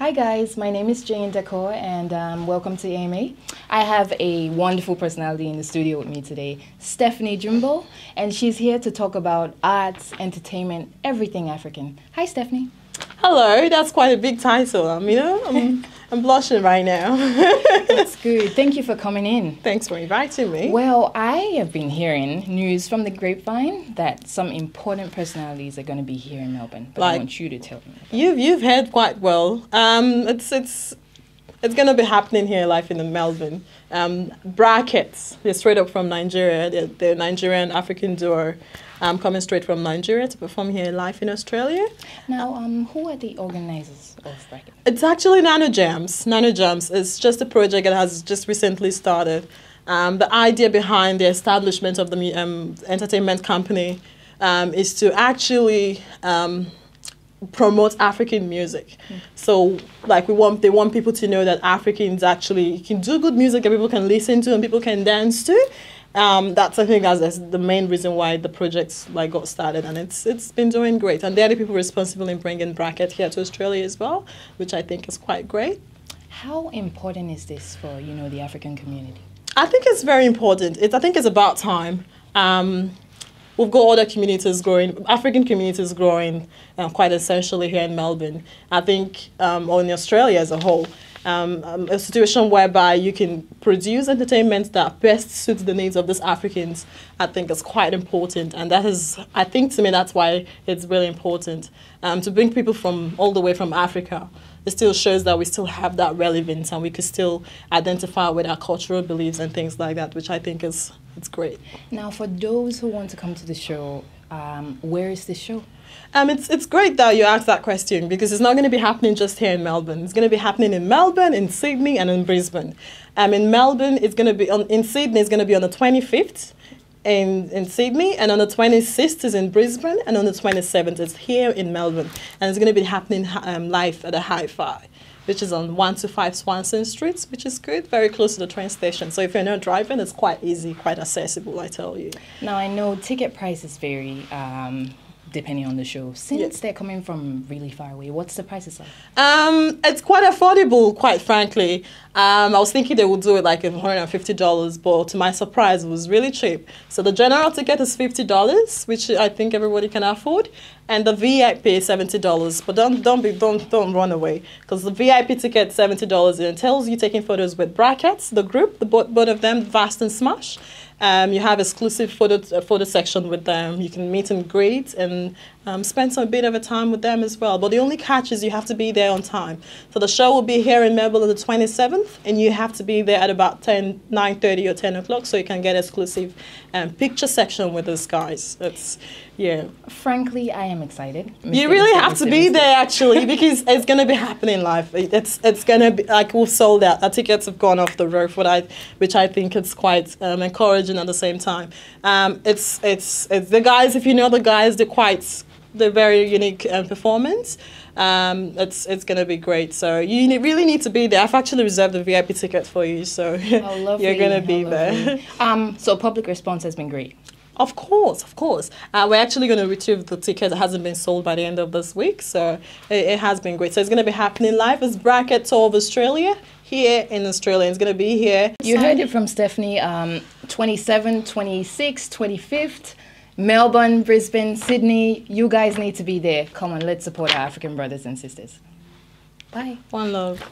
Hi guys, my name is Jane Dakowah and welcome to AMA. I have a wonderful personality in the studio with me today, Stephanie Jumbo, and she's here to talk about arts, entertainment, everything African. Hi Stephanie. Hello, that's quite a big title. I'm blushing right now. That's good. Thank you for coming in. Thanks for inviting me. Well, I have been hearing news from the grapevine that some important personalities are going to be here in Melbourne, but I want you to tell me. You've heard quite well. It's going to be happening here live in Melbourne. Brackets, they're straight up from Nigeria. They're Nigerian African duo. Coming straight from Nigeria to perform here live in Australia. Now, who are the organizers of Bracket? It's actually Nanojams. Nanojams is just a project that has just recently started. The idea behind the establishment of the entertainment company is to actually promote African music. So, like, they want people to know that Africans actually can do good music that people can listen to and people can dance to. That's, I think, that's the main reason why the project got started, and it's been doing great. And they're the people responsible in bringing Bracket here to Australia as well, which I think is quite great. How important is this for the African community? I think it's very important. I think it's about time. We've got other communities growing, African communities growing quite essentially here in Melbourne. I think, or in Australia as a whole. A situation whereby you can produce entertainment that best suits the needs of these Africans, I think is quite important. And that is, I think to me, that's why it's really important. To bring people from all the way from Africa, it still shows that we still have that relevance and we can still identify with our cultural beliefs and things like that, which I think it's great. Now, for those who want to come to the show, where is the show? It's great that you asked that question because it's not going to be happening just here in Melbourne. It's going to be happening in Melbourne, in Sydney, and in Brisbane. In Melbourne, it's going to be in Sydney. It's going to be on the 25th in Sydney, and on the 26th is in Brisbane, and on the 27th is here in Melbourne. And it's going to be happening live at the Hi-Fi, which is on 125 Swanston Street, which is good, very close to the train station. So if you're not driving, it's quite easy, quite accessible, I tell you. Now, I know ticket prices vary depending on the show. Since they're coming from really far away, what's the prices like? It's quite affordable, quite frankly. I was thinking they would do it like $150, but to my surprise, it was really cheap. So the general ticket is $50, which I think everybody can afford, and the VIP is $70. But don't run away, because the VIP ticket is $70 and it tells you taking photos with Brackets, the group, both of them, Vast and Smash. You have exclusive photo section with them. You can meet and greet and spend some bit of a time with them as well. But the only catch is you have to be there on time. So the show will be here in Melbourne on the 27th, and you have to be there at about 9:30 or 10 o'clock so you can get exclusive picture section with those guys. Frankly, I am excited. You really have to be there actually because it's going to be happening live. It's going to be like we've sold out. Our tickets have gone off the roof, which I think is quite encouraging at the same time. It's the guys. If you know the guys, they're very unique performance. It's going to be great. So you really need to be there. I've actually reserved the VIP ticket for you, so you're going to be there. So public response has been great. Of course. We're actually going to retrieve the ticket that hasn't been sold by the end of this week, so it has been great. So it's going to be happening live as Bracket Tour of Australia here in Australia. It's going to be here. You heard it from Stephanie. 27th, 26th, 25th. Melbourne, Brisbane, Sydney, you guys need to be there. Come on, let's support our African brothers and sisters. Bye. One love.